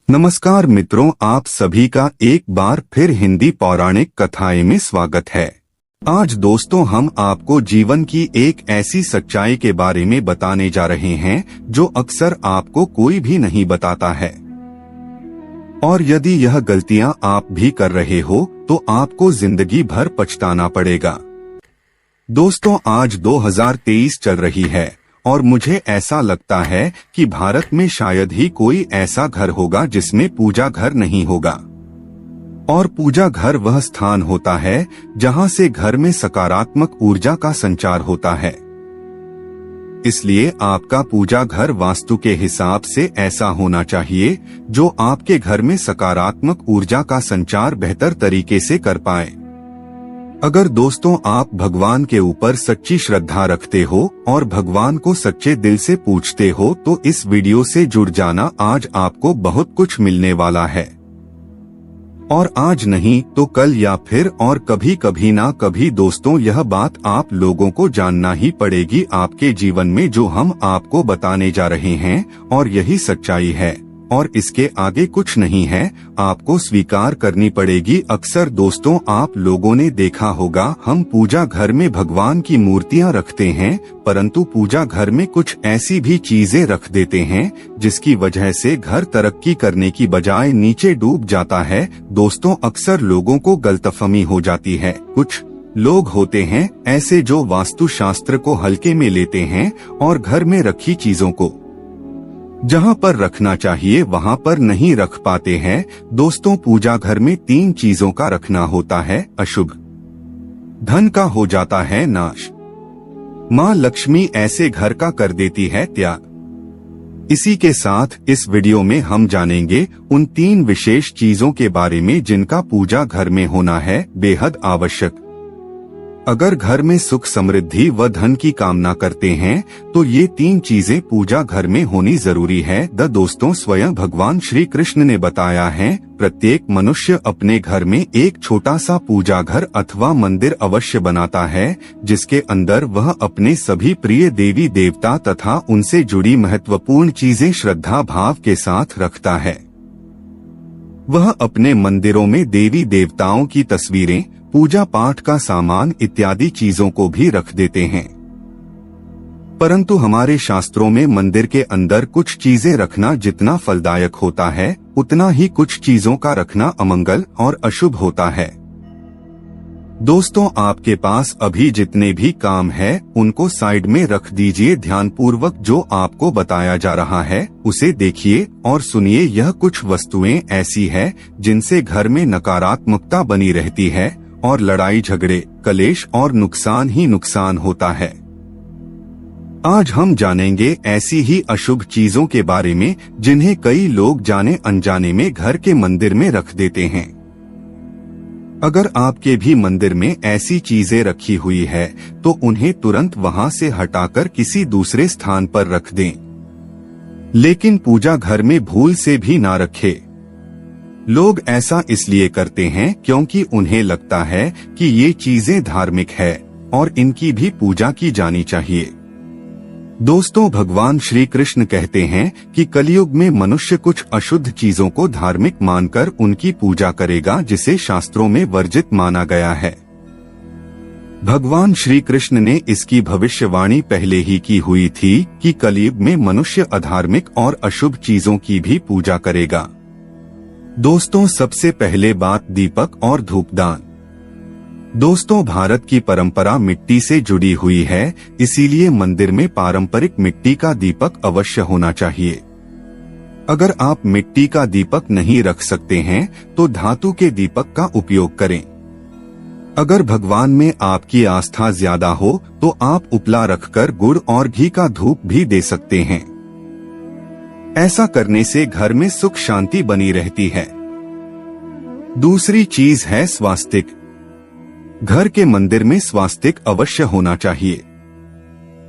नमस्कार मित्रों, आप सभी का एक बार फिर हिंदी पौराणिक कथाएं में स्वागत है। आज दोस्तों हम आपको जीवन की एक ऐसी सच्चाई के बारे में बताने जा रहे हैं जो अक्सर आपको कोई भी नहीं बताता है, और यदि यह गलतियां आप भी कर रहे हो तो आपको जिंदगी भर पछताना पड़ेगा। दोस्तों आज 2023 चल रही है और मुझे ऐसा लगता है कि भारत में शायद ही कोई ऐसा घर होगा जिसमें पूजा घर नहीं होगा। और पूजा घर वह स्थान होता है जहां से घर में सकारात्मक ऊर्जा का संचार होता है। इसलिए आपका पूजा घर वास्तु के हिसाब से ऐसा होना चाहिए जो आपके घर में सकारात्मक ऊर्जा का संचार बेहतर तरीके से कर पाए। अगर दोस्तों आप भगवान के ऊपर सच्ची श्रद्धा रखते हो और भगवान को सच्चे दिल से पूछते हो तो इस वीडियो से जुड़ जाना, आज आपको बहुत कुछ मिलने वाला है। और आज नहीं तो कल या फिर और कभी कभी ना कभी दोस्तों यह बात आप लोगों को जानना ही पड़ेगी आपके जीवन में जो हम आपको बताने जा रहे हैं, और यही सच्चाई है और इसके आगे कुछ नहीं है, आपको स्वीकार करनी पड़ेगी। अक्सर दोस्तों आप लोगों ने देखा होगा हम पूजा घर में भगवान की मूर्तियां रखते हैं, परंतु पूजा घर में कुछ ऐसी भी चीजें रख देते हैं जिसकी वजह से घर तरक्की करने की बजाय नीचे डूब जाता है। दोस्तों अक्सर लोगों को गलतफहमी हो जाती है। कुछ लोग होते हैं ऐसे जो वास्तु शास्त्र को हल्के में लेते हैं और घर में रखी चीजों को जहां पर रखना चाहिए वहां पर नहीं रख पाते हैं। दोस्तों पूजा घर में 3 चीजों का रखना होता है। अशुभ धन का हो जाता है नाश, माँ लक्ष्मी ऐसे घर का कर देती है त्याग। इसी के साथ इस वीडियो में हम जानेंगे उन 3 विशेष चीजों के बारे में जिनका पूजा घर में होना है बेहद आवश्यक। अगर घर में सुख समृद्धि व धन की कामना करते हैं तो ये 3 चीजें पूजा घर में होनी जरूरी है। दोस्तों स्वयं भगवान श्री कृष्ण ने बताया है प्रत्येक मनुष्य अपने घर में एक छोटा सा पूजा घर अथवा मंदिर अवश्य बनाता है जिसके अंदर वह अपने सभी प्रिय देवी देवता तथा उनसे जुड़ी महत्वपूर्ण चीजें श्रद्धा भाव के साथ रखता है। वह अपने मंदिरों में देवी देवताओं की तस्वीरें, पूजा पाठ का सामान इत्यादि चीजों को भी रख देते हैं। परंतु हमारे शास्त्रों में मंदिर के अंदर कुछ चीजें रखना जितना फलदायक होता है उतना ही कुछ चीजों का रखना अमंगल और अशुभ होता है। दोस्तों आपके पास अभी जितने भी काम है उनको साइड में रख दीजिए। ध्यानपूर्वक जो आपको बताया जा रहा है उसे देखिए और सुनिए। यह कुछ वस्तुएं ऐसी है जिनसे घर में नकारात्मकता बनी रहती है और लड़ाई झगड़े, कलेश और नुकसान ही नुकसान होता है। आज हम जानेंगे ऐसी ही अशुभ चीजों के बारे में जिन्हें कई लोग जाने अनजाने में घर के मंदिर में रख देते हैं। अगर आपके भी मंदिर में ऐसी चीजें रखी हुई है तो उन्हें तुरंत वहां से हटाकर किसी दूसरे स्थान पर रख दें, लेकिन पूजा घर में भूल से भी ना रखें। लोग ऐसा इसलिए करते हैं क्योंकि उन्हें लगता है कि ये चीजें धार्मिक है और इनकी भी पूजा की जानी चाहिए। दोस्तों भगवान श्री कृष्ण कहते हैं कि कलयुग में मनुष्य कुछ अशुद्ध चीजों को धार्मिक मानकर उनकी पूजा करेगा जिसे शास्त्रों में वर्जित माना गया है। भगवान श्री कृष्ण ने इसकी भविष्यवाणी पहले ही की हुई थी कि कलयुग में मनुष्य अधार्मिक और अशुभ चीजों की भी पूजा करेगा। दोस्तों सबसे पहले बात दीपक और धूपदान। दोस्तों भारत की परंपरा मिट्टी से जुड़ी हुई है, इसीलिए मंदिर में पारंपरिक मिट्टी का दीपक अवश्य होना चाहिए। अगर आप मिट्टी का दीपक नहीं रख सकते हैं तो धातु के दीपक का उपयोग करें। अगर भगवान में आपकी आस्था ज्यादा हो तो आप उपला रखकर गुड़ और घी का धूप भी दे सकते हैं। ऐसा करने से घर में सुख शांति बनी रहती है। दूसरी चीज है स्वास्तिक। घर के मंदिर में स्वास्तिक अवश्य होना चाहिए।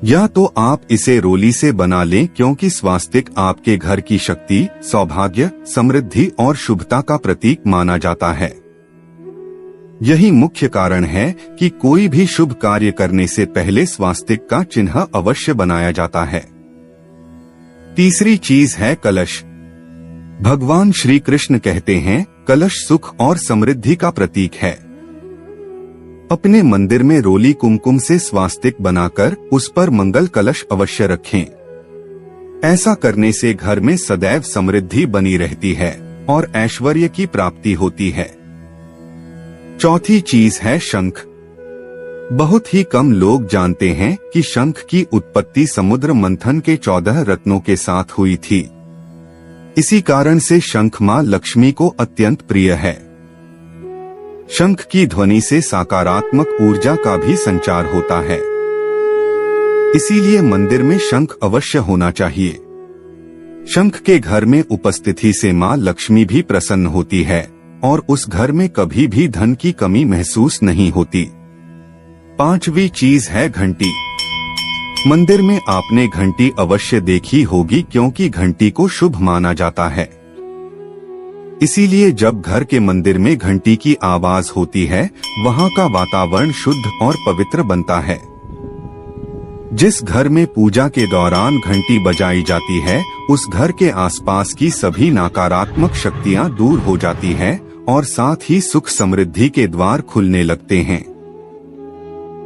या तो आप इसे रोली से बना लें क्योंकि स्वास्तिक आपके घर की शक्ति, सौभाग्य, समृद्धि और शुभता का प्रतीक माना जाता है। यही मुख्य कारण है कि कोई भी शुभ कार्य करने से पहले स्वास्तिक का चिन्ह अवश्य बनाया जाता है। तीसरी चीज है कलश। भगवान श्री कृष्ण कहते हैं, कलश सुख और समृद्धि का प्रतीक है। अपने मंदिर में रोली कुमकुम से स्वास्तिक बनाकर उस पर मंगल कलश अवश्य रखें। ऐसा करने से घर में सदैव समृद्धि बनी रहती है और ऐश्वर्य की प्राप्ति होती है। चौथी चीज है शंख। बहुत ही कम लोग जानते हैं कि शंख की उत्पत्ति समुद्र मंथन के 14 रत्नों के साथ हुई थी। इसी कारण से शंख मां लक्ष्मी को अत्यंत प्रिय है। शंख की ध्वनि से सकारात्मक ऊर्जा का भी संचार होता है। इसीलिए मंदिर में शंख अवश्य होना चाहिए। शंख के घर में उपस्थिति से मां लक्ष्मी भी प्रसन्न होती है और उस घर में कभी भी धन की कमी महसूस नहीं होती। पांचवी चीज है घंटी। मंदिर में आपने घंटी अवश्य देखी होगी, क्योंकि घंटी को शुभ माना जाता है। इसीलिए जब घर के मंदिर में घंटी की आवाज होती है, वहां का वातावरण शुद्ध और पवित्र बनता है। जिस घर में पूजा के दौरान घंटी बजाई जाती है, उस घर के आसपास की सभी नकारात्मक शक्तियां दूर हो जाती हैं और साथ ही सुख समृद्धि के द्वार खुलने लगते हैं।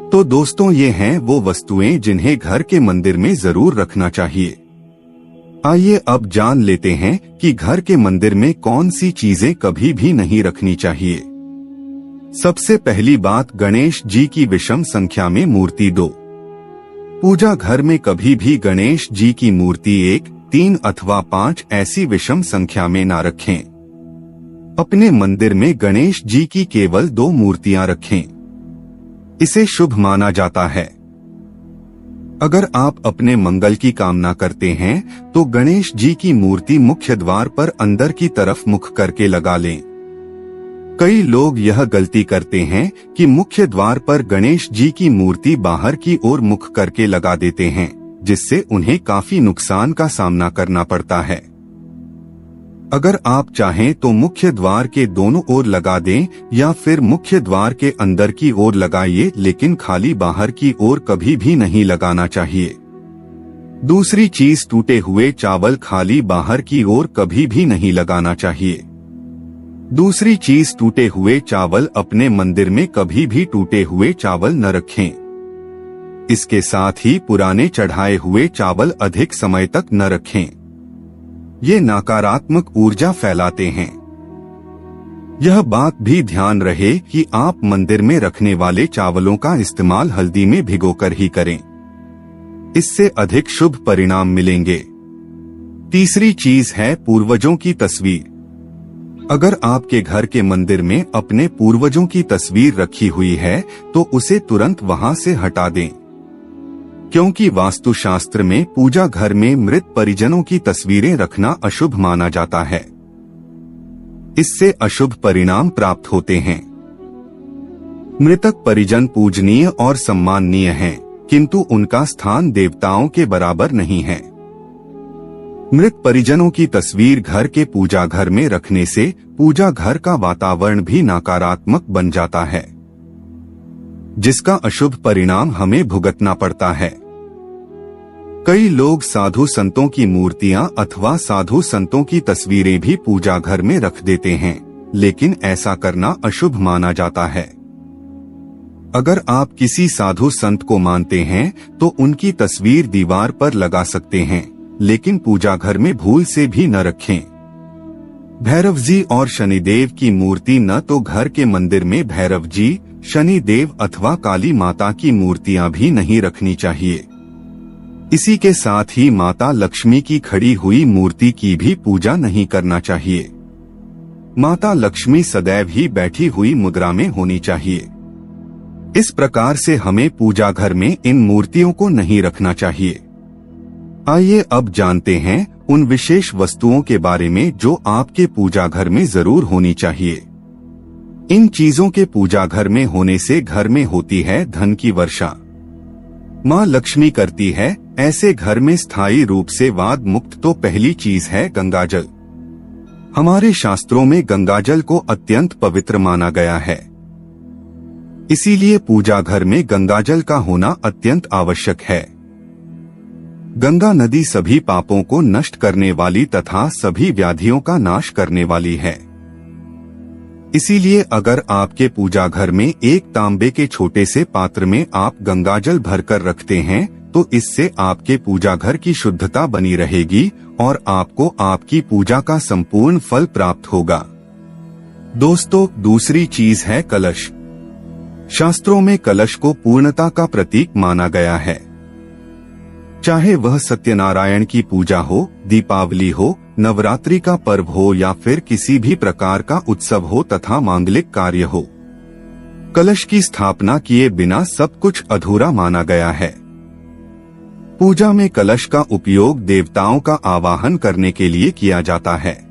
तो दोस्तों, ये हैं वो वस्तुएं जिन्हें घर के मंदिर में जरूर रखना चाहिए। आइए अब जान लेते हैं कि घर के मंदिर में कौन सी चीजें कभी भी नहीं रखनी चाहिए। सबसे पहली बात, गणेश जी की विषम संख्या में मूर्ति 2। पूजा घर में कभी भी गणेश जी की मूर्ति 1, 3 अथवा 5 ऐसी विषम संख्या में ना रखें। अपने मंदिर में गणेश जी की केवल 2 मूर्तियां रखें। इसे शुभ माना जाता है। अगर आप अपने मंगल की कामना करते हैं तो गणेश जी की मूर्ति मुख्य द्वार पर अंदर की तरफ मुख करके लगा लें। कई लोग यह गलती करते हैं कि मुख्य द्वार पर गणेश जी की मूर्ति बाहर की ओर मुख करके लगा देते हैं, जिससे उन्हें काफी नुकसान का सामना करना पड़ता है। अगर आप चाहें तो मुख्य द्वार के दोनों ओर लगा दें या फिर मुख्य द्वार के अंदर की ओर लगाइए, लेकिन खाली बाहर की ओर कभी भी नहीं लगाना चाहिए। दूसरी चीज, टूटे हुए चावल खाली बाहर की ओर कभी भी नहीं लगाना चाहिए। दूसरी चीज, टूटे हुए चावल अपने मंदिर में कभी भी टूटे हुए चावल न रखें। इसके साथ ही पुराने चढ़ाए हुए चावल अधिक समय तक न रखें। ये नकारात्मक ऊर्जा फैलाते हैं। यह बात भी ध्यान रहे कि आप मंदिर में रखने वाले चावलों का इस्तेमाल हल्दी में भिगोकर ही करें। इससे अधिक शुभ परिणाम मिलेंगे। तीसरी चीज है पूर्वजों की तस्वीर। अगर आपके घर के मंदिर में अपने पूर्वजों की तस्वीर रखी हुई है तो उसे तुरंत वहां से हटा दें, क्योंकि वास्तुशास्त्र में पूजा घर में मृत परिजनों की तस्वीरें रखना अशुभ माना जाता है। इससे अशुभ परिणाम प्राप्त होते हैं। मृतक परिजन पूजनीय और सम्माननीय हैं, किंतु उनका स्थान देवताओं के बराबर नहीं है। मृत परिजनों की तस्वीर घर के पूजा घर में रखने से पूजा घर का वातावरण भी नकारात्मक बन जाता है, जिसका अशुभ परिणाम हमें भुगतना पड़ता है। कई लोग साधु संतों की मूर्तियां अथवा साधु संतों की तस्वीरें भी पूजा घर में रख देते हैं, लेकिन ऐसा करना अशुभ माना जाता है। अगर आप किसी साधु संत को मानते हैं तो उनकी तस्वीर दीवार पर लगा सकते हैं, लेकिन पूजा घर में भूल से भी न रखें। भैरव जी और शनिदेव की मूर्ति न तो घर के मंदिर में भैरव जी, शनिदेव अथवा काली माता की मूर्तियां भी नहीं रखनी चाहिए। इसी के साथ ही माता लक्ष्मी की खड़ी हुई मूर्ति की भी पूजा नहीं करना चाहिए। माता लक्ष्मी सदैव ही बैठी हुई मुद्रा में होनी चाहिए। इस प्रकार से हमें पूजा घर में इन मूर्तियों को नहीं रखना चाहिए। आइए अब जानते हैं उन विशेष वस्तुओं के बारे में जो आपके पूजा घर में जरूर होनी चाहिए। इन चीजों के पूजा घर में होने से घर में होती है धन की वर्षा। माँ लक्ष्मी करती है ऐसे घर में स्थायी रूप से वाद मुक्त। तो पहली चीज है गंगाजल। हमारे शास्त्रों में गंगाजल को अत्यंत पवित्र माना गया है। इसीलिए पूजा घर में गंगाजल का होना अत्यंत आवश्यक है। गंगा नदी सभी पापों को नष्ट करने वाली तथा सभी व्याधियों का नाश करने वाली है। इसीलिए अगर आपके पूजा घर में एक तांबे के छोटे से पात्र में आप गंगाजल भरकर रखते हैं तो इससे आपके पूजा घर की शुद्धता बनी रहेगी और आपको आपकी पूजा का संपूर्ण फल प्राप्त होगा। दोस्तों, दूसरी चीज है कलश। शास्त्रों में कलश को पूर्णता का प्रतीक माना गया है। चाहे वह सत्यनारायण की पूजा हो, दीपावली हो, नवरात्रि का पर्व हो या फिर किसी भी प्रकार का उत्सव हो तथा मांगलिक कार्य हो, कलश की स्थापना किए बिना सब कुछ अधूरा माना गया है। पूजा में कलश का उपयोग देवताओं का आवाहन करने के लिए किया जाता है।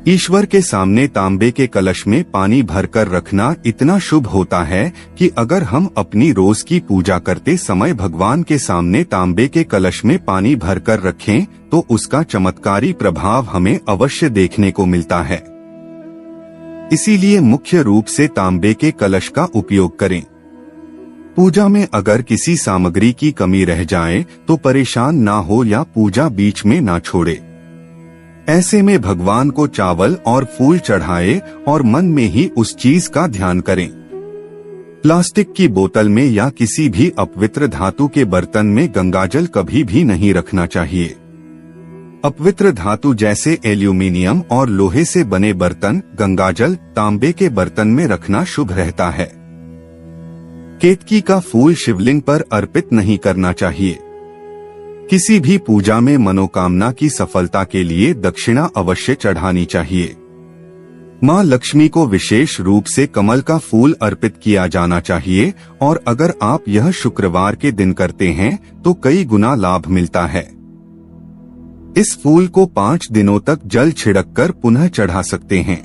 ईश्वर के सामने तांबे के कलश में पानी भरकर रखना इतना शुभ होता है कि अगर हम अपनी रोज की पूजा करते समय भगवान के सामने तांबे के कलश में पानी भरकर रखें तो उसका चमत्कारी प्रभाव हमें अवश्य देखने को मिलता है। इसीलिए मुख्य रूप से तांबे के कलश का उपयोग करें। पूजा में अगर किसी सामग्री की कमी रह जाए तो परेशान ना हो या पूजा बीच में ना छोड़े। ऐसे में भगवान को चावल और फूल चढ़ाए और मन में ही उस चीज का ध्यान करें। प्लास्टिक की बोतल में या किसी भी अपवित्र धातु के बर्तन में गंगाजल कभी भी नहीं रखना चाहिए। अपवित्र धातु जैसे एल्यूमिनियम और लोहे से बने बर्तन गंगाजल तांबे के बर्तन में रखना शुभ रहता है। केतकी का फूल शिवलिंग पर अर्पित नहीं करना चाहिए। किसी भी पूजा में मनोकामना की सफलता के लिए दक्षिणा अवश्य चढ़ानी चाहिए। मां लक्ष्मी को विशेष रूप से कमल का फूल अर्पित किया जाना चाहिए और अगर आप यह शुक्रवार के दिन करते हैं तो कई गुना लाभ मिलता है। इस फूल को 5 दिनों तक जल छिड़ककर पुनः चढ़ा सकते हैं।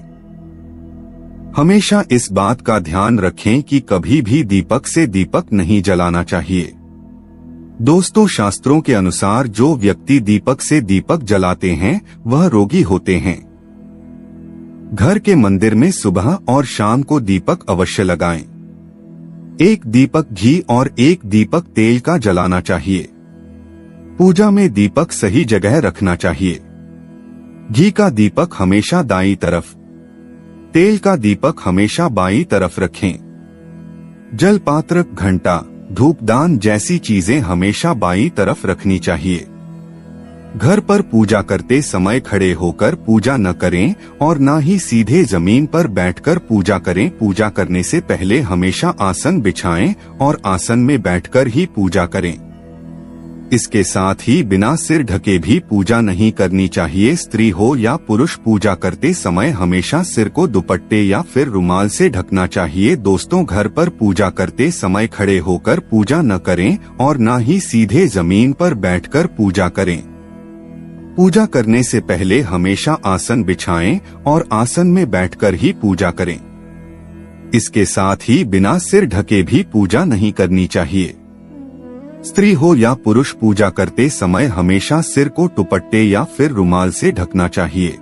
हमेशा इस बात का ध्यान रखें कि कभी भी दीपक से दीपक नहीं जलाना चाहिए। दोस्तों, शास्त्रों के अनुसार जो व्यक्ति दीपक से दीपक जलाते हैं वह रोगी होते हैं। घर के मंदिर में सुबह और शाम को दीपक अवश्य लगाएं। एक दीपक घी और एक दीपक तेल का जलाना चाहिए। पूजा में दीपक सही जगह रखना चाहिए। घी का दीपक हमेशा दाईं तरफ, तेल का दीपक हमेशा बाईं तरफ रखें। जल पात्र, घंटा, धूपदान जैसी चीजें हमेशा बाईं तरफ रखनी चाहिए। घर पर पूजा करते समय खड़े होकर पूजा न करें और न ही सीधे जमीन पर बैठकर पूजा करें। पूजा करने से पहले हमेशा आसन बिछाएं और आसन में बैठकर ही पूजा करें। इसके साथ ही बिना सिर ढके भी पूजा नहीं करनी चाहिए। स्त्री हो या पुरुष पूजा करते समय हमेशा सिर को दुपट्टे या फिर रुमाल से ढकना चाहिए। दोस्तों, घर पर पूजा करते समय खड़े होकर पूजा न करें और न ही सीधे जमीन पर बैठकर पूजा करें। पूजा करने से पहले हमेशा आसन बिछाएं और आसन में बैठकर ही पूजा करें। इसके साथ ही बिना सिर ढके भी पूजा नहीं करनी चाहिए। स्त्री हो या पुरुष पूजा करते समय हमेशा सिर को दुपट्टे या फिर रुमाल से ढकना चाहिए।